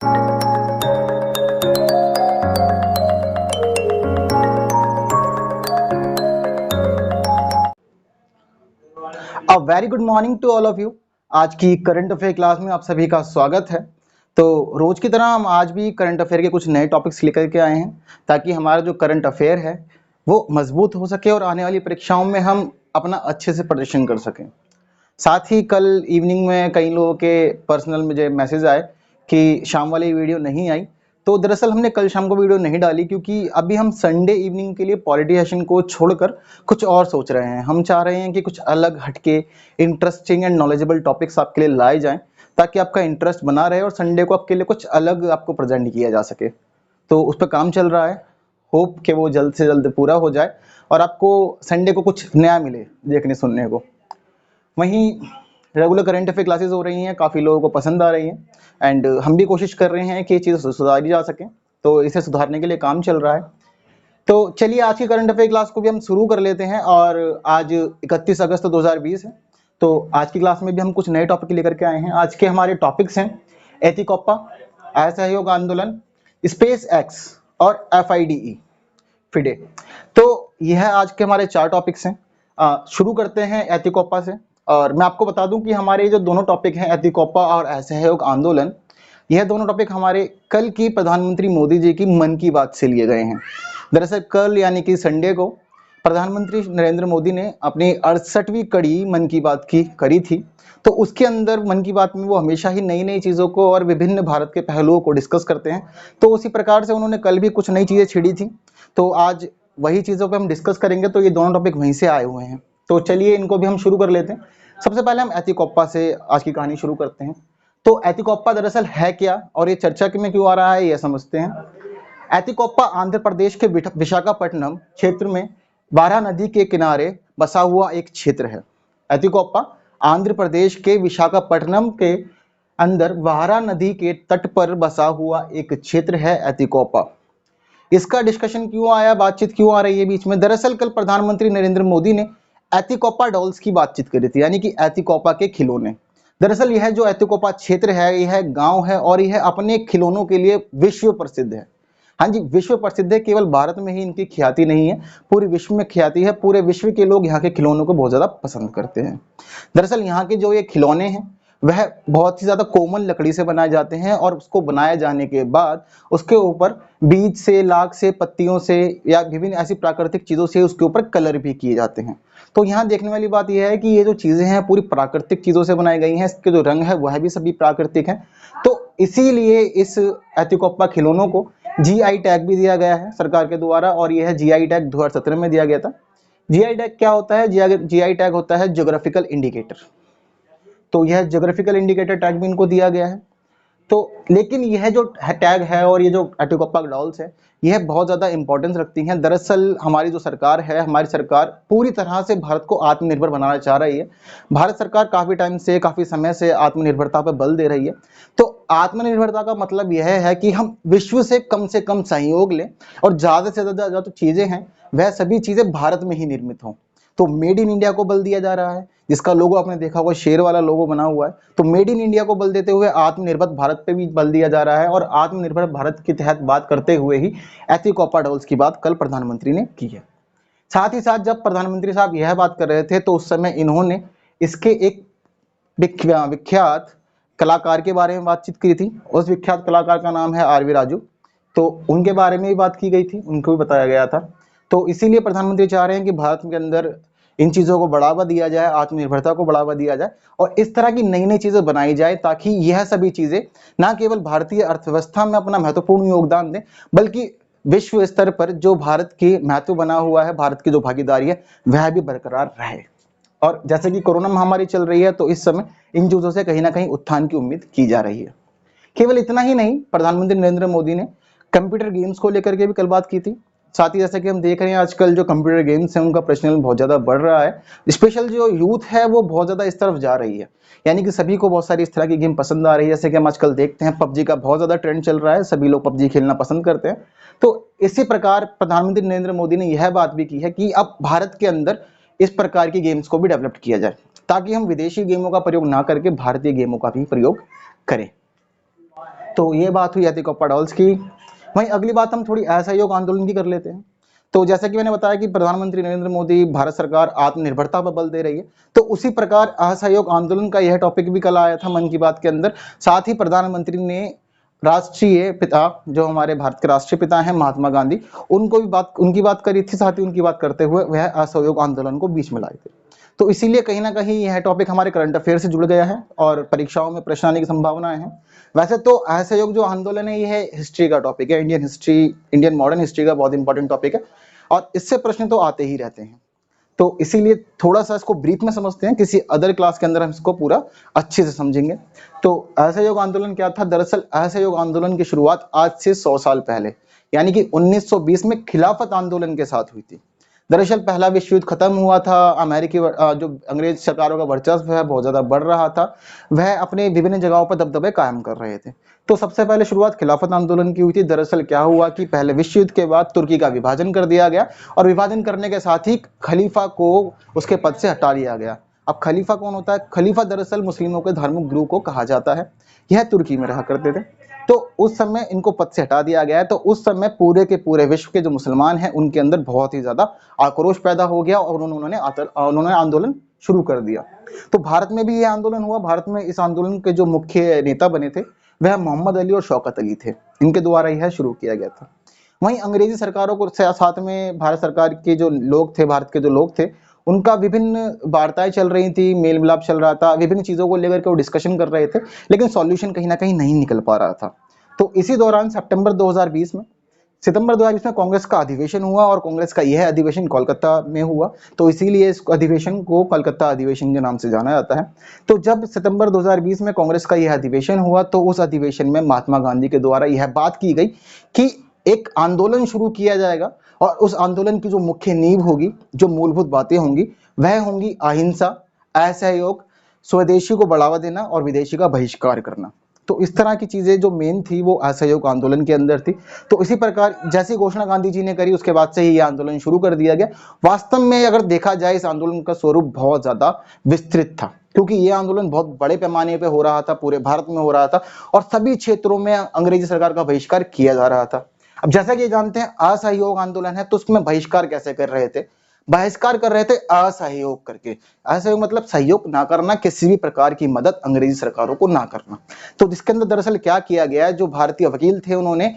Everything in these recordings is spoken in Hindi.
Very good morning to all of you. आज की करंट अफेयर क्लास में आप सभी का स्वागत है। तो रोज की तरह हम आज भी करंट अफेयर के कुछ नए टॉपिक्स लेकर के आए हैं ताकि हमारा जो करंट अफेयर है वो मजबूत हो सके और आने वाली परीक्षाओं में हम अपना अच्छे से प्रदर्शन कर सकें। साथ ही कल इवनिंग में कई लोगों के पर्सनल मुझे मैसेज आए कि शाम वाली वीडियो नहीं आई। तो दरअसल हमने कल शाम को वीडियो नहीं डाली क्योंकि अभी हम संडे इवनिंग के लिए पॉलिटी सेशन को छोड़कर कुछ और सोच रहे हैं। हम चाह रहे हैं कि कुछ अलग हटके इंटरेस्टिंग एंड नॉलेजेबल टॉपिक्स आपके लिए लाए जाएं ताकि आपका इंटरेस्ट बना रहे और संडे को आपके लिए कुछ अलग आपको प्रेजेंट किया जा सके। तो उस पर काम चल रहा है। होप कि वो जल्द से जल्द पूरा हो जाए और आपको संडे को कुछ नया मिले देखने सुनने को। वहीं रेगुलर करंट अफेयर क्लासेस हो रही हैं, काफ़ी लोगों को पसंद आ रही हैं एंड हम भी कोशिश कर रहे हैं कि ये चीज़ें सुधारी जा सकें। तो इसे सुधारने के लिए काम चल रहा है। तो चलिए आज की करंट अफेयर क्लास को भी हम शुरू कर लेते हैं। और आज 31 अगस्त 2020 है। तो आज की क्लास में भी हम कुछ नए टॉपिक लेकर के आए हैं। आज के हमारे टॉपिक्स हैं एथिकोप्पा, असहयोग आंदोलन, स्पेस एक्स और FIDE फिडे। तो यह आज के हमारे 4 टॉपिक्स हैं। शुरू करते हैं एथिकोप्पा से। और मैं आपको बता दूं कि हमारे जो दोनों टॉपिक हैं एथिकोप्पा और असहयोग आंदोलन, यह दोनों टॉपिक हमारे कल की प्रधानमंत्री मोदी जी की मन की बात से लिए गए हैं। दरअसल कल यानी कि संडे को प्रधानमंत्री नरेंद्र मोदी ने अपनी 68वीं कड़ी मन की बात की करी थी। तो उसके अंदर मन की बात में वो हमेशा ही नई नई चीज़ों को और विभिन्न भारत के पहलुओं को डिस्कस करते हैं। तो उसी प्रकार से उन्होंने कल भी कुछ नई चीज़ें छिड़ी थी। तो आज वही चीज़ों पे हम डिस्कस करेंगे। तो ये दोनों टॉपिक वहीं से आए हुए हैं। तो चलिए इनको भी हम शुरू कर लेते हैं। सबसे पहले हम एथिकोप्पा से आज की कहानी शुरू करते हैं। तो एथिकोप्पा दरअसल है क्या और ये चर्चा में क्यों आ रहा है, ये समझते हैं। एथिकोप्पा आंध्र प्रदेश के विशाखापट्टनम क्षेत्र में वारा नदी के किनारे बसा हुआ एक क्षेत्र है। एथिकोप्पा आंध्र प्रदेश के विशाखापट्टनम के अंदर वारा नदी के तट पर बसा हुआ एक क्षेत्र है एथिकोप्पा। इसका डिस्कशन क्यों आया, बातचीत क्यों आ रही है बीच में? दरअसल कल प्रधानमंत्री नरेंद्र मोदी ने एथिकोप्पा डॉल्स की बातचीत करी थी, यानी कि एथिकोप्पा के खिलौने। दरअसल यह जो एथिकोप्पा क्षेत्र है यह गांव है और यह अपने खिलौनों के लिए विश्व प्रसिद्ध है। हाँ जी, विश्व प्रसिद्ध है। केवल भारत में ही इनकी ख्याति नहीं है, पूरे विश्व में ख्याति है। पूरे विश्व के लोग यहाँ के खिलौनों को बहुत ज्यादा पसंद करते हैं। दरअसल यहाँ के जो ये खिलौने हैं वह बहुत ही ज्यादा कोमल लकड़ी से बनाए जाते हैं और उसको बनाए जाने के बाद उसके ऊपर बीज से, लाख से, पत्तियों से या विभिन्न ऐसी प्राकृतिक चीजों से उसके ऊपर कलर भी किए जाते हैं। तो यहाँ देखने वाली बात यह है कि ये जो चीजें हैं पूरी प्राकृतिक चीजों से बनाई गई हैं। इसके जो रंग है वह भी सभी प्राकृतिक हैं। तो इसीलिए इस एथिकोप्पा खिलौनों को GI टैग भी दिया गया है सरकार के द्वारा और यह GI टैग 2017 में दिया गया था। GI टैग क्या होता है? GI टैग होता है ज्योग्राफिकल इंडिकेटर। तो यह ज्योग्राफिकल इंडिकेटर टैग भी इनको दिया गया है। तो लेकिन यह जो टैग है और ये जो एथिकोप्पा डॉल्स है यह बहुत ज़्यादा इंपॉर्टेंस रखती हैं। दरअसल हमारी जो सरकार है, हमारी सरकार पूरी तरह से भारत को आत्मनिर्भर बनाना चाह रही है। भारत सरकार काफ़ी टाइम से, काफ़ी समय से आत्मनिर्भरता पर बल दे रही है। तो आत्मनिर्भरता का मतलब यह है कि हम विश्व से कम सहयोग लें और ज़्यादा से ज़्यादा जो चीज़ें हैं वह सभी चीज़ें भारत में ही निर्मित हों। तो मेड इन इंडिया को बल दिया जा रहा है, जिसका लोगो आपने देखा होगा, शेर वाला लोगो बना हुआ है। तो मेड इन इंडिया को बल देते हुए आत्मनिर्भर भारत पे भी बल दिया जा रहा है और आत्मनिर्भर भारत के तहत बात करते हुए ही एथिकोप्पा डॉल्स की बात कल प्रधानमंत्री ने की है। साथ ही साथ जब प्रधानमंत्री साहब यह बात कर रहे थे तो उस समय इन्होंने इसके एक विख्यात कलाकार के बारे में बातचीत की थी। उस विख्यात कलाकार का नाम है RV राजू। तो उनके बारे में भी बात की गई थी, उनको भी बताया गया था। तो इसीलिए प्रधानमंत्री चाह रहे हैं कि भारत के अंदर इन चीज़ों को बढ़ावा दिया जाए, आत्मनिर्भरता को बढ़ावा दिया जाए और इस तरह की नई नई चीज़ें बनाई जाए ताकि यह सभी चीज़ें ना केवल भारतीय अर्थव्यवस्था में अपना महत्वपूर्ण योगदान दें बल्कि विश्व स्तर पर जो भारत की महत्व बना हुआ है, भारत की जो भागीदारी है वह भी बरकरार रहे। और जैसे कि कोरोना महामारी चल रही है तो इस समय इन चीज़ों से कहीं ना कहीं उत्थान की उम्मीद की जा रही है। केवल इतना ही नहीं, प्रधानमंत्री नरेंद्र मोदी ने कंप्यूटर गेम्स को लेकर के भी कल बात की थी। साथ ही जैसा कि हम देख रहे हैं आजकल जो कंप्यूटर गेम्स हैं उनका प्रचलन बहुत ज़्यादा बढ़ रहा है। स्पेशल जो यूथ है वो बहुत ज़्यादा इस तरफ जा रही है, यानी कि सभी को बहुत सारी इस तरह की गेम पसंद आ रही है। जैसे कि हम आजकल देखते हैं PUBG का बहुत ज़्यादा ट्रेंड चल रहा है, सभी लोग PUBG खेलना पसंद करते हैं। तो इसी प्रकार प्रधानमंत्री नरेंद्र मोदी ने यह बात भी की है कि अब भारत के अंदर इस प्रकार की गेम्स को भी डेवलप किया जाए ताकि हम विदेशी गेमों का प्रयोग ना करके भारतीय गेमों का भी प्रयोग करें। तो ये बात हुई एथिकोपा डॉल्स की। वहीं अगली बात हम थोड़ी असहयोग आंदोलन की कर लेते हैं। तो जैसा कि मैंने बताया कि प्रधानमंत्री नरेंद्र मोदी, भारत सरकार आत्मनिर्भरता पर बल दे रही है, तो उसी प्रकार असहयोग आंदोलन का यह टॉपिक भी कल आया था मन की बात के अंदर। साथ ही प्रधानमंत्री ने राष्ट्रीय पिता, जो हमारे भारत के राष्ट्रीय पिता हैं महात्मा गांधी, उनकी बात करी थी। साथ ही उनकी बात करते हुए वह असहयोग आंदोलन को बीच में लाए थे। तो इसीलिए कहीं ना कहीं यह टॉपिक हमारे करंट अफेयर से जुड़ गया है और परीक्षाओं में प्रश्न आने की संभावनाएं हैं। वैसे तो असहयोग जो आंदोलन है, यह हिस्ट्री का टॉपिक है, इंडियन मॉडर्न हिस्ट्री का बहुत इंपॉर्टेंट टॉपिक है और इससे प्रश्न तो आते ही रहते हैं। तो इसीलिए थोड़ा सा इसको ब्रीफ में समझते हैं, किसी अदर क्लास के अंदर हम इसको पूरा अच्छे से समझेंगे। तो असहयोग आंदोलन क्या था? दरअसल असहयोग आंदोलन की शुरुआत आज से 100 साल पहले यानी कि 1920 में खिलाफत आंदोलन के साथ हुई थी। दरअसल पहला विश्व युद्ध खत्म हुआ था, जो अंग्रेज सरकारों का वर्चस्व है बहुत ज्यादा बढ़ रहा था, वह अपने विभिन्न जगहों पर दबदबे कायम कर रहे थे। तो सबसे पहले शुरुआत खिलाफत आंदोलन की हुई थी। दरअसल क्या हुआ कि पहले विश्व युद्ध के बाद तुर्की का विभाजन कर दिया गया और विभाजन करने के साथ ही खलीफा को उसके पद से हटा लिया गया। अब खलीफा कौन होता है? खलीफा दरअसल मुस्लिमों के धार्मिक गुरु को कहा जाता है। यह तुर्की में रहा करते थे। तो उस समय इनको पद से हटा दिया गया है। तो उस समय पूरे के पूरे विश्व के जो मुसलमान हैं उनके अंदर बहुत ही ज्यादा आक्रोश पैदा हो गया और उन्होंने आंदोलन शुरू कर दिया। तो भारत में भी यह आंदोलन हुआ। भारत में इस आंदोलन के जो मुख्य नेता बने थे वह मोहम्मद अली और शौकत अली थे। इनके द्वारा यह शुरू किया गया था। वहीं अंग्रेजी सरकारों को साथ में भारत सरकार के जो लोग थे, भारत के जो लोग थे, उनका विभिन्न वार्ताएं चल रही थी, मेल मिलाप चल रहा था, विभिन्न चीजों को लेकर के वो डिस्कशन कर रहे थे, लेकिन सॉल्यूशन कहीं ना कहीं नहीं निकल पा रहा था। तो इसी दौरान सितंबर 2020 में कांग्रेस का अधिवेशन हुआ और कांग्रेस का यह अधिवेशन कोलकाता में हुआ। तो इसीलिए इस अधिवेशन को कोलकाता अधिवेशन के नाम से जाना जाता है। तो जब सितंबर 2020 में कांग्रेस का यह अधिवेशन हुआ तो उस अधिवेशन में महात्मा गांधी के द्वारा यह बात की गई कि एक आंदोलन शुरू किया जाएगा और उस आंदोलन की जो मुख्य नींव होगी, जो मूलभूत बातें होंगी, वह होंगी अहिंसा, असहयोग, स्वदेशी को बढ़ावा देना और विदेशी का बहिष्कार करना। तो इस तरह की चीजें जो मेन थी वो असहयोग आंदोलन के अंदर थी। तो इसी प्रकार जैसी घोषणा गांधी जी ने करी उसके बाद से ही यह आंदोलन शुरू कर दिया गया। वास्तव में अगर देखा जाए इस आंदोलन का स्वरूप बहुत ज्यादा विस्तृत था, क्योंकि यह आंदोलन बहुत बड़े पैमाने पे हो रहा था, पूरे भारत में हो रहा था और सभी क्षेत्रों में अंग्रेजी सरकार का बहिष्कार किया जा रहा था। अब जैसा कि जानते हैं असहयोग आंदोलन है, तो उसमें बहिष्कार कैसे कर रहे थे? बहिष्कार कर रहे थे असहयोग करके। असहयोग मतलब सहयोग ना करना, किसी भी प्रकार की मदद अंग्रेजी सरकारों को ना करना। तो जिसके अंदर दरअसल क्या किया गया है, जो भारतीय वकील थे उन्होंने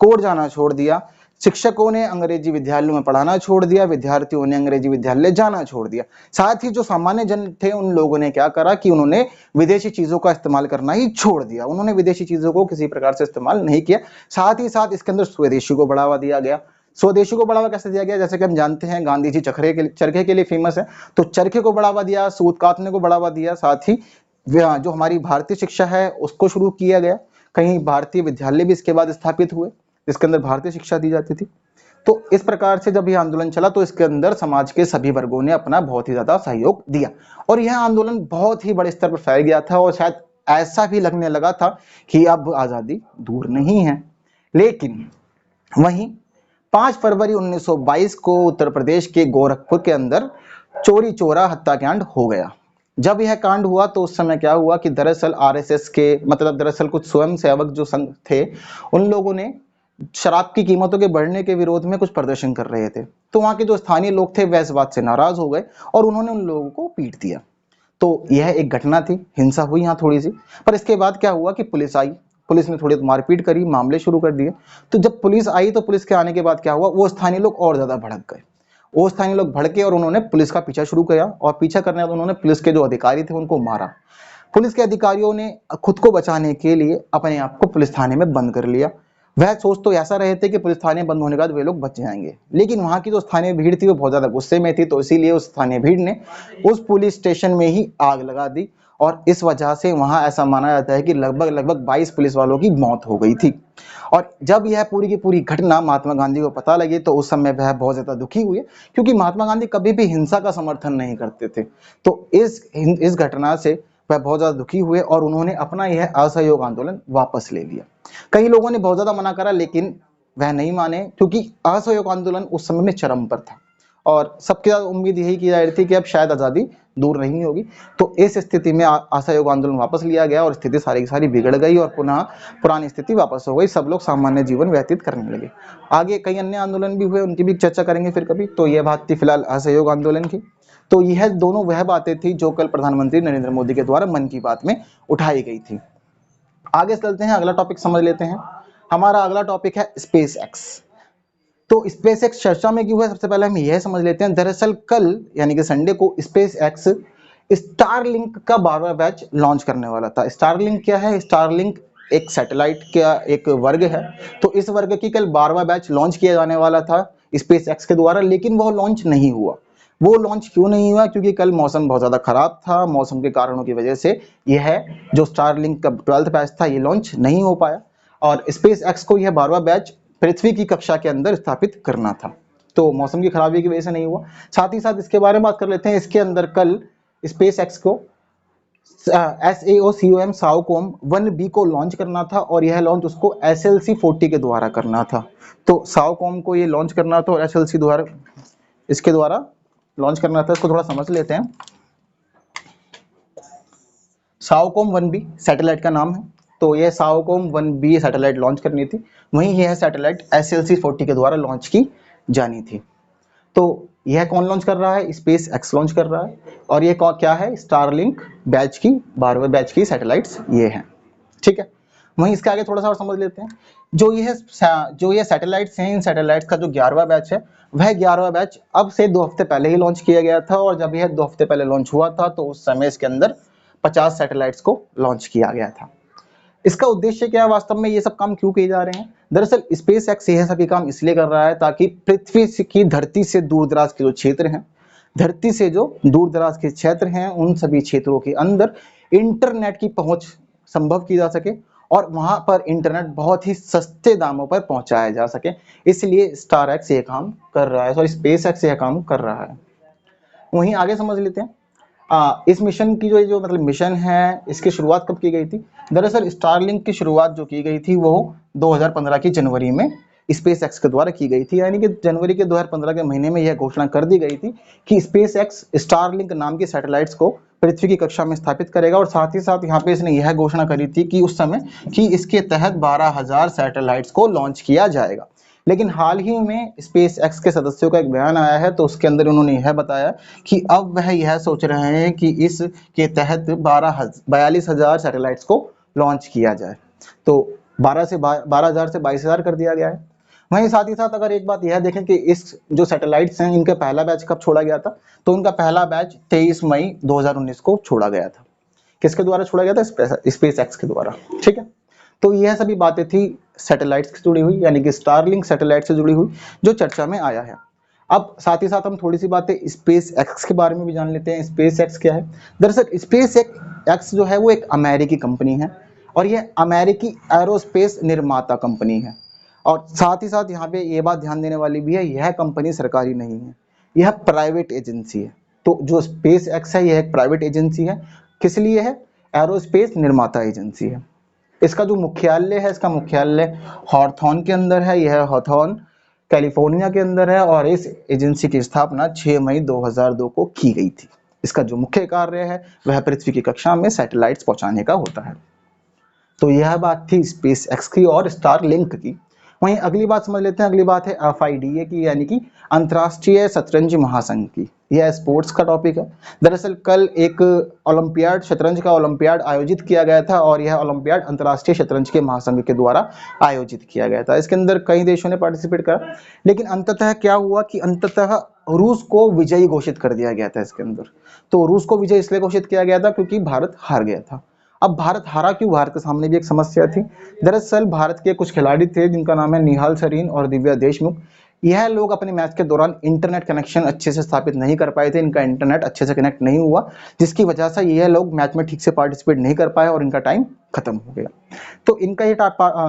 कोर्ट जाना छोड़ दिया, शिक्षकों ने अंग्रेजी विद्यालयों में पढ़ाना छोड़ दिया, विद्यार्थियों ने अंग्रेजी विद्यालय जाना छोड़ दिया। साथ ही जो सामान्य जन थे उन लोगों ने क्या करा कि उन्होंने विदेशी चीजों का इस्तेमाल करना ही छोड़ दिया। उन्होंने विदेशी चीजों को किसी प्रकार से इस्तेमाल नहीं किया। साथ ही साथ इसके अंदर स्वदेशी को बढ़ावा दिया गया। स्वदेशी को बढ़ावा कैसे दिया गया? जैसे कि हम जानते हैं गांधी जी चरखे के लिए फेमस है, तो चरखे को बढ़ावा दिया, सूत कातने को बढ़ावा दिया। साथ ही जो हमारी भारतीय शिक्षा है उसको शुरू किया गया। कहीं भारतीय विद्यालय भी इसके बाद स्थापित हुए जिसके अंदर भारतीय शिक्षा दी जाती थी। तो इस प्रकार से जब यह आंदोलन चला तो इसके अंदर समाज के सभी वर्गों ने अपना बहुत ही ज्यादा सहयोग दिया और यह आंदोलन बहुत ही बड़े स्तर पर फैल गया था और शायद ऐसा भी लगने लगा था कि अब आजादी दूर नहीं है। लेकिन वहीं 5 फरवरी 1922 को उत्तर प्रदेश के गोरखपुर के अंदर चोरी चोरा हत्याकांड हो गया। जब यह कांड हुआ तो उस समय क्या हुआ कि दरअसल आरएसएस के दरअसल कुछ स्वयंसेवक जो संघ थे उन लोगों ने शराब की कीमतों के बढ़ने के विरोध में कुछ प्रदर्शन कर रहे थे। तो वहां के जो स्थानीय लोग थे वह इस बात से नाराज हो गए और उन्होंने उन लोगों को पीट दिया। तो यह एक घटना थी, हिंसा हुई यहाँ थोड़ी सी। पर इसके बाद क्या हुआ कि पुलिस आई, पुलिस ने थोड़ी मारपीट करी, मामले शुरू कर दिए। तो जब पुलिस आई तो पुलिस के आने के बाद क्या हुआ, वो स्थानीय लोग और ज्यादा भड़क गए। वो स्थानीय लोग भड़के और उन्होंने पुलिस का पीछा शुरू किया और पीछा करने के बाद उन्होंने पुलिस के जो अधिकारी थे उनको मारा। पुलिस के अधिकारियों ने खुद को बचाने के लिए अपने आप को पुलिस थाने में बंद कर लिया। वह सोच तो ऐसा रहे थे कि पुलिस थाने बंद होने के बाद वे लोग बच जाएंगे, लेकिन वहां की जो स्थानीय भीड़ थी वो बहुत ज्यादा गुस्से में थी। तो इसीलिए उस स्थानीय भीड़ ने उस पुलिस स्टेशन में ही आग लगा दी और इस वजह से वहां ऐसा माना जाता है कि लगभग 22 पुलिस वालों की मौत हो गई थी। और जब यह पूरी की पूरी घटना महात्मा गांधी को पता लगी तो उस समय वह बहुत ज्यादा दुखी हुए, क्योंकि महात्मा गांधी कभी भी हिंसा का समर्थन नहीं करते थे। तो इस घटना से वह बहुत ज्यादा दुखी हुए और उन्होंने अपना यह असहयोग आंदोलन वापस ले लिया। कई लोगों ने बहुत ज्यादा मना करा लेकिन वह नहीं माने, क्योंकि असहयोग आंदोलन उस समय में चरम पर था और सबके साथ उम्मीद यही की जा रही थी कि अब शायद आज़ादी दूर नहीं होगी। तो इस स्थिति में असहयोग आंदोलन वापस लिया गया और स्थिति सारी की सारी बिगड़ गई और पुनः पुरानी स्थिति वापस हो गई, सब लोग सामान्य जीवन व्यतीत करने लगे। आगे कई अन्य आंदोलन भी हुए, उनकी भी चर्चा करेंगे फिर कभी। तो यह बात थी फिलहाल असहयोग आंदोलन की। तो यह दोनों वह बातें थी जो कल प्रधानमंत्री नरेंद्र मोदी के द्वारा मन की बात में उठाई गई थी। आगे चलते हैं, अगला टॉपिक समझ लेते हैं। हमारा अगला टॉपिक है स्पेस एक्स। तो स्पेस एक्स चर्चा में क्यों है, सबसे पहले हम यह समझ लेते हैं। दरअसल कल यानी कि संडे को स्पेस एक्स स्टारलिंक का 12वां बैच लॉन्च करने वाला था। स्टारलिंक क्या है? स्टारलिंक एक सैटेलाइट का एक वर्ग है। तो इस वर्ग की कल 12वां बैच लॉन्च किया जाने वाला था स्पेस एक्स के द्वारा, लेकिन वह लॉन्च नहीं हुआ। वो लॉन्च क्यों नहीं हुआ? क्योंकि कल मौसम बहुत ज़्यादा खराब था। मौसम के कारणों की वजह से यह जो स्टारलिंक का 12वां बैच था ये लॉन्च नहीं हो पाया और स्पेस एक्स को यह 12वां बैच पृथ्वी की कक्षा के अंदर स्थापित करना था। तो मौसम की खराबी की वजह से नहीं हुआ। साथ ही साथ इसके बारे में बात कर लेते हैं। इसके अंदर कल स्पेस एक्स को SAOCOM साओकॉम 1B को लॉन्च करना था और यह लॉन्च उसको SLC-40 के द्वारा करना था। तो साओकॉम को ये लॉन्च करना था और SLC द्वारा इसके द्वारा लॉन्च करना था। इसको थोड़ा समझ लेते हैं। साओकॉम 1B सैटेलाइट का नाम है। तो यह साओकॉम 1B सैटेलाइट लॉन्च करनी थी, वहीं यह सैटेलाइट SLC-40 के द्वारा लॉन्च की जानी थी। तो यह कौन लॉन्च कर रहा है? स्पेस एक्स लॉन्च कर रहा है और ये क्या है? स्टारलिंक बैच की 12वें बैच की सैटेलाइट्स ये हैं। ठीक है, वहीं इसके आगे थोड़ा सा और समझ लेते हैं। जो ये सैटेलाइट्स हैं, इन सैटेलाइट्स का जो 11वां बैच है, वह 11वां बैच अब से 2 हफ्ते पहले ही लॉन्च किया गया था और जब यह 2 हफ्ते पहले लॉन्च हुआ था तो उस समय इसके अंदर 50 सैटेलाइट्स को लॉन्च किया गया था। इसका उद्देश्य क्या है? वास्तव में ये सब काम क्यों किए जा रहे हैं? दरअसल स्पेस एक्स यह सभी काम इसलिए कर रहा है ताकि पृथ्वी की धरती से दूर दराज के जो क्षेत्र हैं, धरती से जो दूर दराज के क्षेत्र हैं, उन सभी क्षेत्रों के अंदर इंटरनेट की पहुंच संभव की जा सके और वहां पर इंटरनेट बहुत ही सस्ते दामों पर पहुंचाया जा सके। इसलिए स्टार एक्स ये काम कर रहा है, सॉरी स्पेस एक्स यह काम कर रहा है। वहीं आगे समझ लेते हैं। इस मिशन की जो मतलब मिशन है, इसकी शुरुआत कब की गई थी? दरअसल स्टारलिंक की शुरुआत जो की गई थी वो 2015 की जनवरी में स्पेस एक्स के द्वारा की गई थी। यानी कि जनवरी के 2015 के महीने में यह घोषणा कर दी गई थी कि स्पेस एक्स स्टारलिंक नाम की सैटेलाइट्स को पृथ्वी की कक्षा में स्थापित करेगा और साथ ही साथ यहाँ पे इसने यह घोषणा करी थी कि उस समय कि इसके तहत 12,000 सैटेलाइट्स को लॉन्च किया जाएगा। लेकिन हाल ही में स्पेस एक्स के सदस्यों का एक बयान आया है, तो उसके अंदर उन्होंने यह बताया कि अब वह यह सोच रहे हैं कि इसके तहत 42,000 सैटेलाइट्स को लॉन्च किया जाए। तो 12,000 से 22,000 कर दिया गया है। वहीं साथ ही साथ अगर एक बात यह देखें कि इस जो सैटेलाइट्स हैं, इनका पहला बैच कब छोड़ा गया था? तो उनका पहला बैच 23 मई 2019 को छोड़ा गया था। किसके द्वारा छोड़ा गया था? स्पेस एक्स के द्वारा। ठीक है, तो यह सभी बातें थी सैटेलाइट्स से जुड़ी हुई, यानी कि स्टारलिंक सैटेलाइट से जुड़ी हुई, जो चर्चा में आया है। अब साथ ही साथ हम थोड़ी सी बातें स्पेस एक्स के बारे में भी जान लेते हैं। स्पेस एक्स क्या है? दरअसल स्पेस एक्स जो है वो एक अमेरिकी कंपनी है और यह अमेरिकी एरोस्पेस निर्माता कंपनी है। और साथ ही साथ यहाँ पे ये बात ध्यान देने वाली भी है, यह कंपनी सरकारी नहीं है, यह प्राइवेट एजेंसी है। तो जो स्पेस एक्स है यह एक प्राइवेट एजेंसी है। किस लिए है? एरोस्पेस निर्माता एजेंसी है। इसका जो मुख्यालय है, इसका मुख्यालय हॉथॉर्न के अंदर है। यह हॉथॉर्न कैलिफोर्निया के अंदर है और इस एजेंसी की स्थापना 6 मई 2002 को की गई थी। इसका जो मुख्य कार्य है वह पृथ्वी की कक्षा में सैटेलाइट्स पहुंचाने का होता है। तो यह बात थी स्पेस एक्स की और स्टारलिंक की। वहीं अगली बात समझ लेते हैं। अगली बात है FIDA की, यानी कि अंतर्राष्ट्रीय शतरंज महासंघ की। यह स्पोर्ट्स का टॉपिक है। दरअसल कल एक ओलंपियाड, शतरंज का ओलंपियाड आयोजित किया गया था और यह ओलंपियाड अंतर्राष्ट्रीय शतरंज के महासंघ के द्वारा आयोजित किया गया था। इसके अंदर कई देशों ने पार्टिसिपेट करा, लेकिन अंततः क्या हुआ कि अंततः रूस को विजयी घोषित कर दिया गया था इसके अंदर। तो रूस को विजय इसलिए घोषित किया गया था क्योंकि भारत हार गया था। अब भारत हारा क्यों? भारत के सामने भी एक समस्या थी। दरअसल भारत के कुछ खिलाड़ी थे जिनका नाम है निहाल सरीन और दिव्या देशमुख। यह लोग अपने मैच के दौरान इंटरनेट कनेक्शन अच्छे से स्थापित नहीं कर पाए थे। इनका इंटरनेट अच्छे से कनेक्ट नहीं हुआ, जिसकी वजह से यह लोग मैच में ठीक से पार्टिसिपेट नहीं कर पाए और इनका टाइम खत्म हो गया। तो इनका ये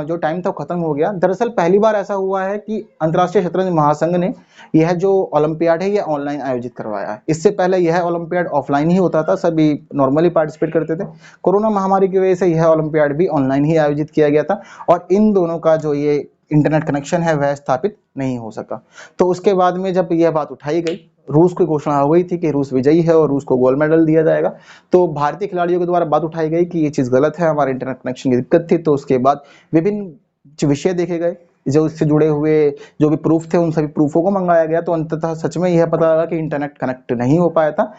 जो टाइम था खत्म हो गया। दरअसल पहली बार ऐसा हुआ है कि अंतर्राष्ट्रीय शतरंज महासंघ ने यह जो ओलंपियाड है यह ऑनलाइन आयोजित करवाया है। इससे पहले यह ओलंपियाड ऑफलाइन ही होता था, सभी नॉर्मली पार्टिसिपेट करते थे। कोरोना महामारी की वजह से यह ओलंपियाड भी ऑनलाइन ही आयोजित किया गया था और इन दोनों का जो ये इंटरनेट कनेक्शन है वह स्थापित नहीं हो सका। तो उसके बाद में जब यह बात उठाई गई, रूस की घोषणा हो गई थी कि रूस विजयी है और रूस को गोल्ड मेडल दिया जाएगा, तो भारतीय खिलाड़ियों के द्वारा बात उठाई गई कि ये चीज़ गलत है, हमारे इंटरनेट कनेक्शन की दिक्कत थी। तो उसके बाद विभिन्न विषय देखे गए, जो इससे जुड़े हुए जो भी प्रूफ थे उन सभी प्रूफों को मंगाया गया, तो अंततः सच में यह पता लगा कि इंटरनेट कनेक्ट नहीं हो पाया था।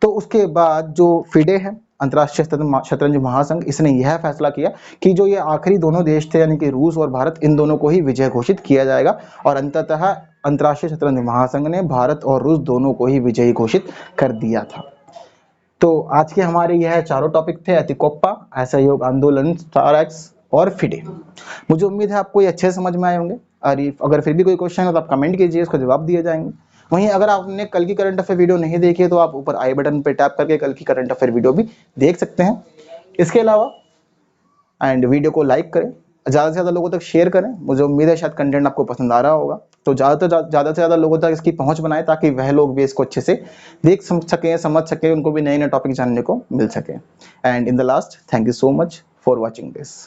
तो उसके बाद जो फिडे है, अंतर्राष्ट्रीय शतरंज महासंघ, इसने यह फैसला किया कि जो ये आखिरी दोनों देश थे यानी कि रूस और भारत, इन दोनों को ही विजय घोषित किया जाएगा। और अंततः अंतर्राष्ट्रीय शतरंज महासंघ ने भारत और रूस दोनों को ही विजयी घोषित कर दिया था। तो आज के हमारे यह चारों टॉपिक थे: एतिकोप्पा, असहयोग आंदोलन, स्टार एक्स और फिडे। मुझे उम्मीद है आपको ये अच्छे से समझ में आए होंगे। और अगर फिर भी कोई क्वेश्चन है तो आप कमेंट कीजिए, उसका जवाब दिए जाएंगे। वहीं अगर आपने कल की करंट अफेयर वीडियो नहीं देखी है तो आप ऊपर आई बटन पे टैप करके कल की करंट अफेयर वीडियो भी देख सकते हैं। इसके अलावा वीडियो को लाइक करें, ज़्यादा से ज़्यादा लोगों तक शेयर करें। मुझे उम्मीद है शायद कंटेंट आपको पसंद आ रहा होगा, तो ज़्यादा से ज़्यादा लोगों तक इसकी पहुंच बनाएं ताकि वह लोग भी इसको अच्छे से देख सकें, समझ सकें, उनको भी नए नए टॉपिक जानने को मिल सके। And in the last, thank you so much for watching this.